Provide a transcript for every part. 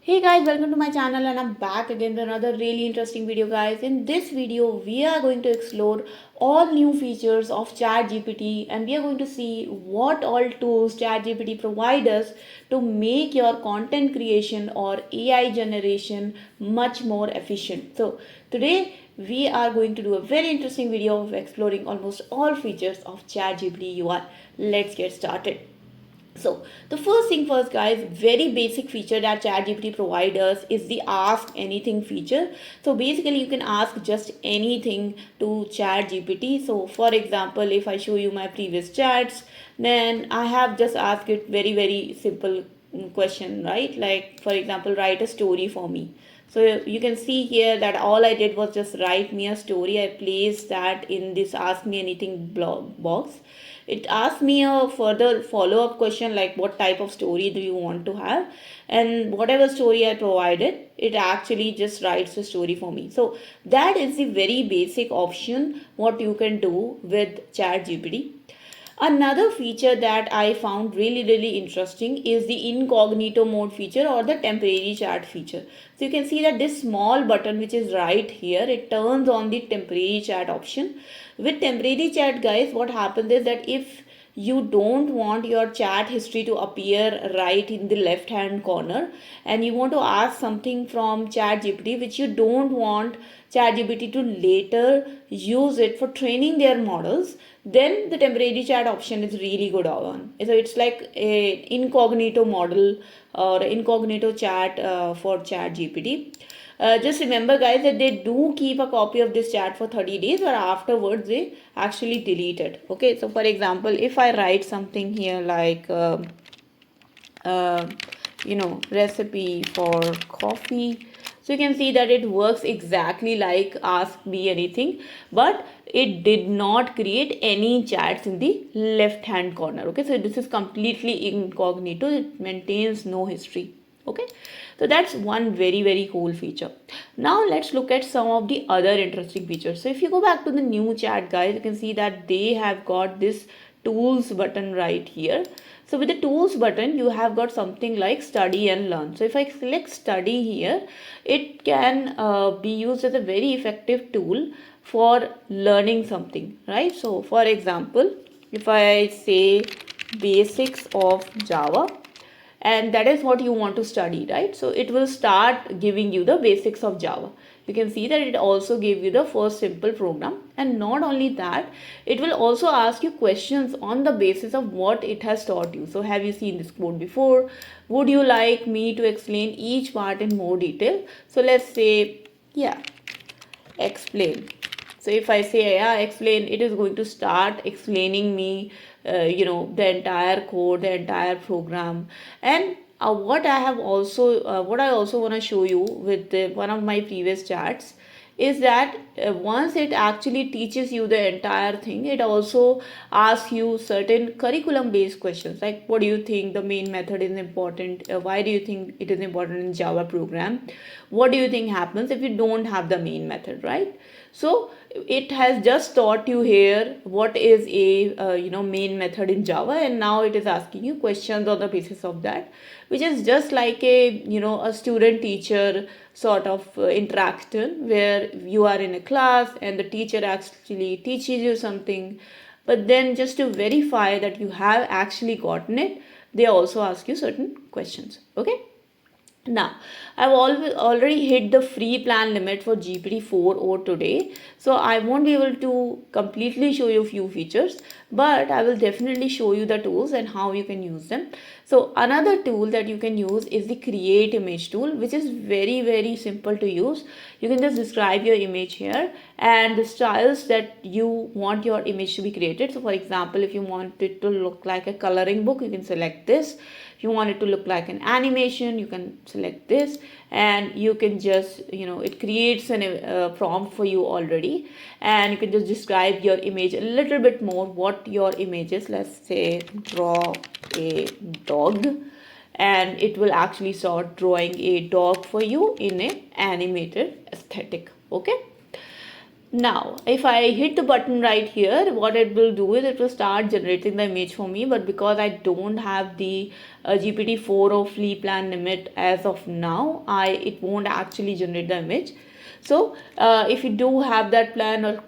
Hey guys, welcome to my channel and I'm back again with another really interesting video guys. In this video, we are going to explore all new features of ChatGPT and we are going to see what all tools ChatGPT provides us to make your content creation or AI generation much more efficient. So today we are going to do a very interesting video of exploring almost all features of ChatGPT UI. Let's get started. So the first thing first guys, very basic feature that ChatGPT provides us is the ask anything feature. So basically you can ask just anything to ChatGPT. So for example, if I show you my previous chats, then I have just asked it very simple question, right? Like for example, write a story for me. So you can see here that all I did was just write me a story. I placed that in this ask me anything blog box. It asked me a further follow-up question like what type of story do you want to have, and whatever story I provided, it actually just writes the story for me. So that is the very basic option what you can do with ChatGPT. Another feature that I found really interesting is the incognito mode feature or the temporary chat feature. So you can see that this small button which is right here, it turns on the temporary chat option. With temporary chat guys, what happens is that if you don't want your chat history to appear right in the left hand corner and you want to ask something from ChatGPT which you don't want ChatGPT to later use it for training their models, then the temporary chat option is really good on. So it's like a incognito model or incognito chat for ChatGPT. Just remember guys that they do keep a copy of this chat for 30 days, or afterwards they actually delete it. Okay, so for example, if I write something here like recipe for coffee, so you can see that it works exactly like ask me anything, but it did not create any chats in the left hand corner. Okay, so this is completely incognito. It maintains no history. Okay, so that's one very cool feature. Now let's look at some of the other interesting features. So if you go back to the new chat guys, you can see that they have got this tools button right here. So with the tools button, you have got something like study and learn. So if I select study here, it can be used as a very effective tool for learning something, right? So for example, if I say basics of Java, and that is what you want to study, right? So it will start giving you the basics of Java. You can see that it also gave you the first simple program, and not only that, it will also ask you questions on the basis of what it has taught you. So have you seen this code before? Would you like me to explain each part in more detail? So let's say, yeah, explain. So if I say yeah, explain, it is going to start explaining me the entire code, the entire program. And what I also want to show you with one of my previous chats is that once it actually teaches you the entire thing, it also asks you certain curriculum based questions like what do you think the main method is important, why do you think it is important in Java program, what do you think happens if you don't have the main method, right? So it has just taught you here what is a main method in Java, and now it is asking you questions on the basis of that, which is just like a student teacher sort of interaction where you are in a class and the teacher actually teaches you something, but then just to verify that you have actually gotten it, they also ask you certain questions. Okay, now, I've already hit the free plan limit for GPT-4o today. So, I won't be able to completely show you a few features, but I will definitely show you the tools and how you can use them. So, another tool that you can use is the create image tool, which is very simple to use. You can just describe your image here and the styles that you want your image to be created. So, for example, if you want it to look like a coloring book, you can select this. If you want it to look like an animation, you can select this, and you can just it creates a prompt for you already, and you can just describe your image a little bit more, what your image is. Let's say draw a dog, and it will actually start drawing a dog for you in a animated aesthetic. Okay, Now, if I hit the button right here, what it will do is it will start generating the image for me. But because I don't have the GPT-4 or free plan limit as of now, it won't actually generate the image. So if you do have that plan, or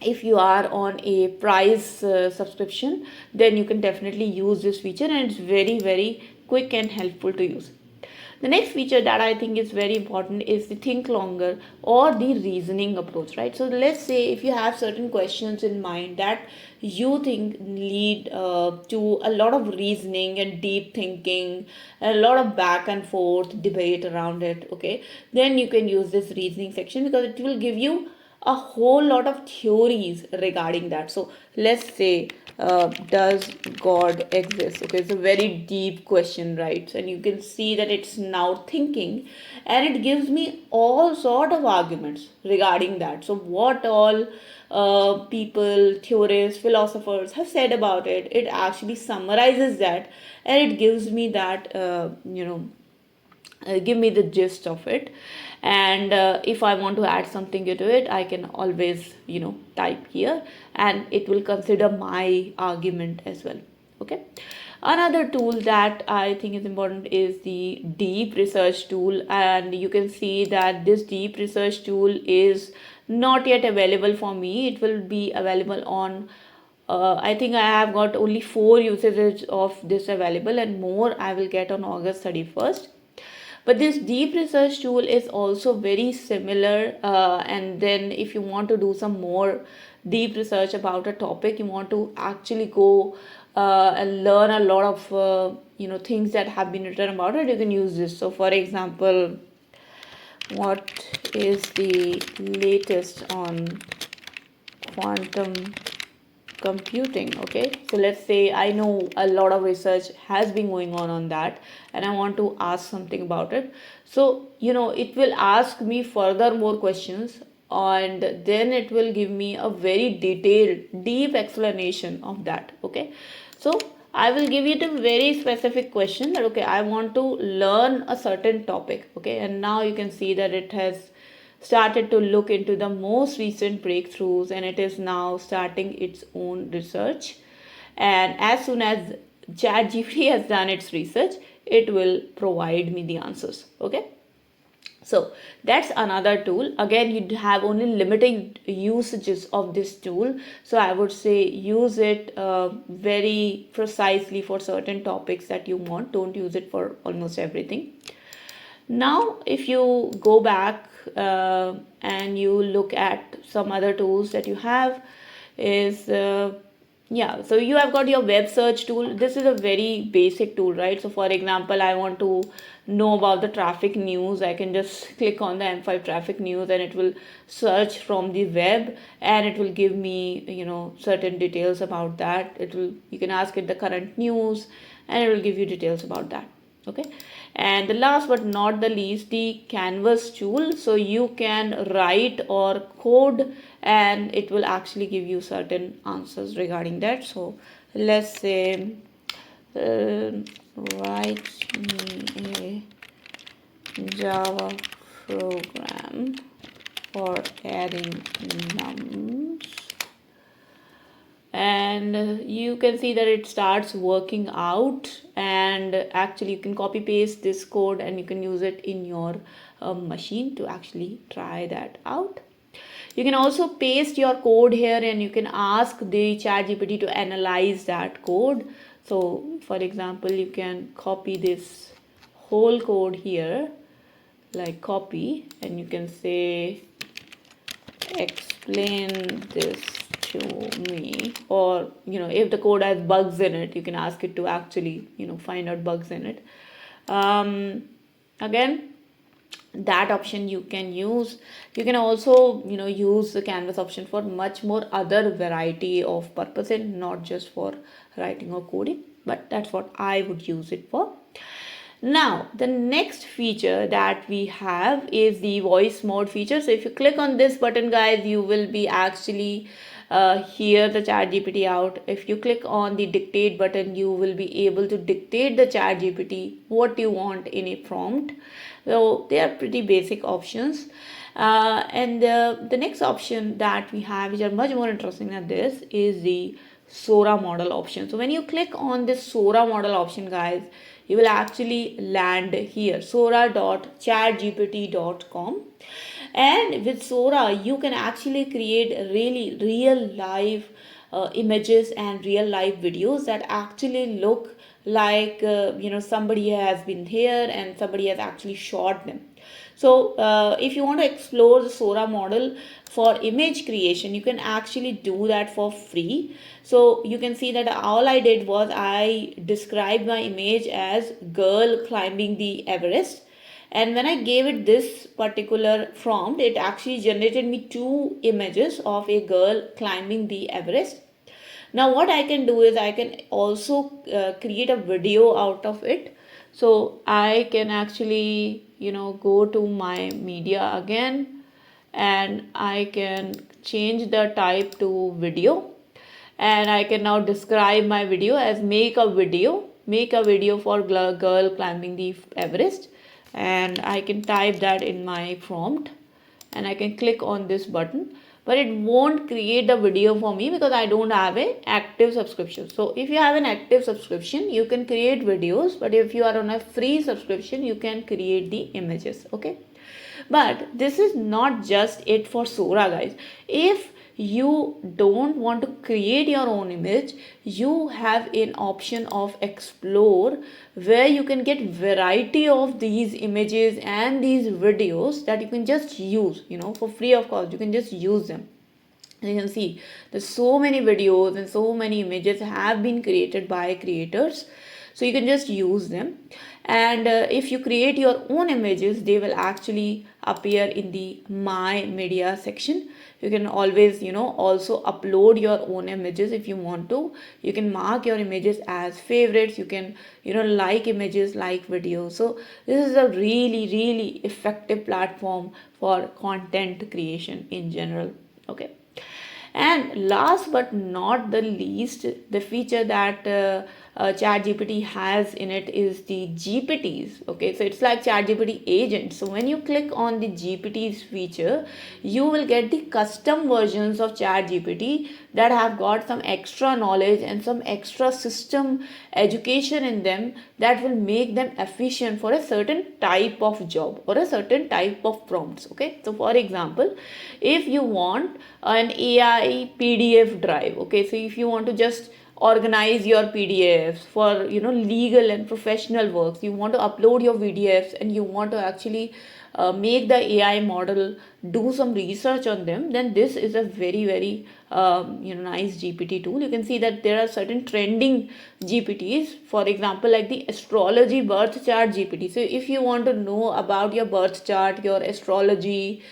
if you are on a price subscription, then you can definitely use this feature, and it's very, very quick and helpful to use. The next feature that I think is very important is the think longer or the reasoning approach, right? So let's say if you have certain questions in mind that you think lead to a lot of reasoning and deep thinking and a lot of back and forth debate around it, okay, then you can use this reasoning section because it will give you a whole lot of theories regarding that. So let's say, does God exist? Okay, it's a very deep question, right? And you can see that it's now thinking, and it gives me all sort of arguments regarding that. So what all people, theorists, philosophers have said about it, it actually summarizes that, and it gives me that give me the gist of it. And if I want to add something to it, I can always type here, and it will consider my argument as well. Okay, another tool that I think is important is the deep research tool, and you can see that this deep research tool is not yet available for me. It will be available on I think I have got only 4 usages of this available, and more I will get on August 31st. But this deep research tool is also very similar, and then if you want to do some more deep research about a topic, you want to actually go and learn a lot of things that have been written about it, you can use this. So for example, what is the latest on quantum computing? Okay, so let's say I know a lot of research has been going on that, and I want to ask something about it. So it will ask me further more questions, and then it will give me a very detailed deep explanation of that. Okay, so I will give it a very specific question that, okay, I want to learn a certain topic. Okay, and now you can see that it has started to look into the most recent breakthroughs, and it is now starting its own research. And as soon as ChatGPT has done its research, it will provide me the answers. Okay, so that's another tool. Again, you have only limited usages of this tool, so I would say use it very precisely for certain topics that you want. Don't use it for almost everything. Now if you go back and you look at some other tools that you have, is so you have got your web search tool. This is a very basic tool, right? So for example, I want to know about the traffic news. I can just click on the M5 traffic news, and it will search from the web, and it will give me certain details about that. You can ask it the current news, and it will give you details about that. Okay, and the last but not the least, the canvas tool. So you can write or code, and it will actually give you certain answers regarding that. So let's say write me a Java program for adding nums, and you can see that it starts working out, and actually you can copy paste this code, and you can use it in your machine to actually try that out. You can also paste your code here, and you can ask the ChatGPT to analyze that code. So for example, you can copy this whole code here, like copy, and you can say explain this to me, or if the code has bugs in it, you can ask it to actually find out bugs in it. Again, that option you can use. You can also use the canvas option for much more other variety of purposes, not just for writing or coding, but that's what I would use it for. Now the next feature that we have is the voice mode feature. So if you click on this button, guys, you will be actually hear the ChatGPT out. If you click on the dictate button, you will be able to dictate the ChatGPT what you want in a prompt. So they are pretty basic options. And the next option that we have, which are much more interesting than this, is the SORA model option. So when you click on this SORA model option, guys, you will actually land here, sora.chatgpt.com. And with SORA, you can actually create really real life images and real life videos that actually look like somebody has been here and somebody has actually shot them. So if you want to explore the SORA model for image creation, you can actually do that for free. So you can see that all I did was I described my image as girl climbing the Everest. And when I gave it this particular prompt, it actually generated me two images of a girl climbing the Everest. Now what I can do is I can also create a video out of it. So I can actually go to my media again, and I can change the type to video, and I can now describe my video as make a video for girl climbing the Everest, and I can type that in my prompt, and I can click on this button, but it won't create the video for me because I don't have an active subscription. So if you have an active subscription, you can create videos, but if you are on a free subscription, you can create the images. Okay, but this is not just it for SORA, guys. If you don't want to create your own image, you have an option of explore, where you can get variety of these images and these videos that you can just use for free of course. You can just use them. You can see there's so many videos and so many images have been created by creators, so you can just use them. And if you create your own images, they will actually appear in the my media section. You can always also upload your own images if you want to. You can mark your images as favorites. You can like images, like videos. So this is a really effective platform for content creation in general. Okay. And last but not the least, the feature that ChatGPT has in it is the GPTs. Okay, so it's like ChatGPT agent. So when you click on the GPTs feature, you will get the custom versions of ChatGPT that have got some extra knowledge and some extra system education in them that will make them efficient for a certain type of job or a certain type of prompts. Okay, so for example, if you want an AI PDF drive, okay, so if you want to just organize your PDFs for legal and professional works, you want to upload your PDFs and you want to actually make the AI model do some research on them, then this is a very nice GPT tool. You can see that there are certain trending GPTs, for example like the astrology birth chart GPT. So if you want to know about your birth chart, your astrology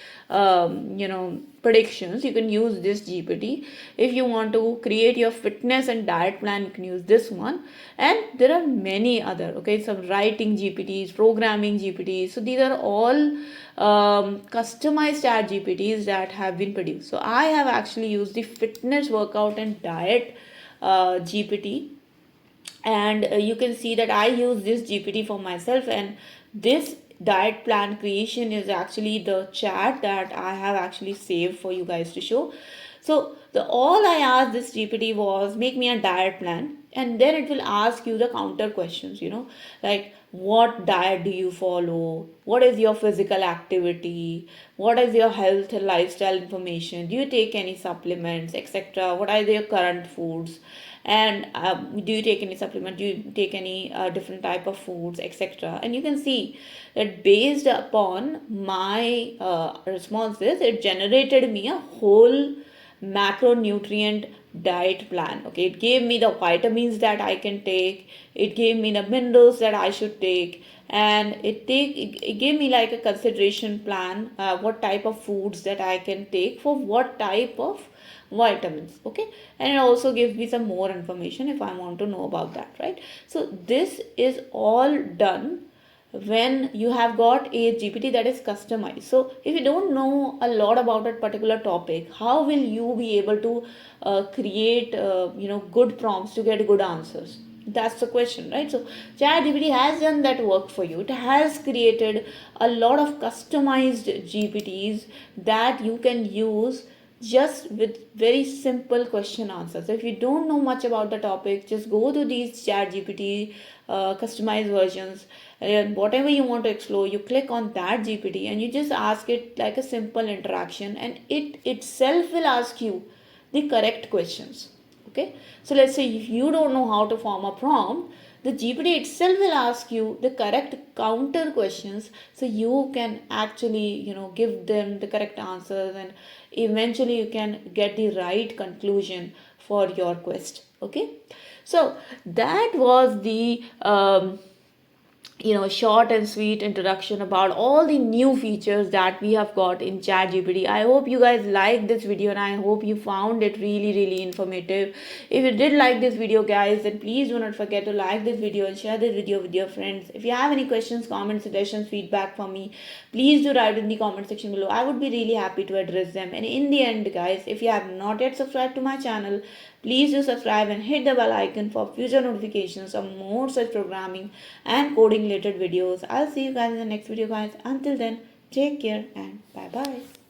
predictions, you can use this GPT. If you want to create your fitness and diet plan, you can use this one. And there are many other, okay, some writing GPTs, programming GPTs. So these are all customized chat GPTs that have been produced. So I have actually used the fitness, workout and diet GPT, and you can see that I use this GPT for myself, and this diet plan creation is actually the chat that I have actually saved for you guys to show. So the all I asked this GPT was make me a diet plan, and then it will ask you the counter questions, like what diet do you follow, what is your physical activity, what is your health and lifestyle information, do you take any supplements, etc., what are your current foods, and do you take any supplement, do you take any different type of foods, etc. And you can see that based upon my responses, it generated me a whole macronutrient diet plan. Okay, it gave me the vitamins that I can take, it gave me the minerals that I should take, and it gave me like a consideration plan, what type of foods that I can take for what type of vitamins. Okay, and it also gives me some more information if I want to know about that, right? So this is all done when you have got a GPT that is customized. So if you don't know a lot about a particular topic, how will you be able to create good prompts to get good answers? That's the question, right? So ChatGPT has done that work for you. It has created a lot of customized GPTs that you can use just with very simple question answers. So if you don't know much about the topic, just go to these ChatGPT customized versions, and whatever you want to explore, you click on that GPT and you just ask it like a simple interaction, and it itself will ask you the correct questions. Okay, so let's say if you don't know how to form a prompt, the GPT itself will ask you the correct counter questions, so you can actually give them the correct answers, and eventually you can get the right conclusion for your quest. Okay, so that was the short and sweet introduction about all the new features that we have got in ChatGPT. I hope you guys liked this video, and I hope you found it really really informative. If you did like this video, guys, then please do not forget to like this video and share this video with your friends. If you have any questions, comments, suggestions, feedback for me, please do write in the comment section below. I would be really happy to address them. And in the end, guys, if you have not yet subscribed to my channel, please do subscribe and hit the bell icon for future notifications of more such programming and coding related videos. I'll see you guys in the next video, guys. Until then, take care and bye bye.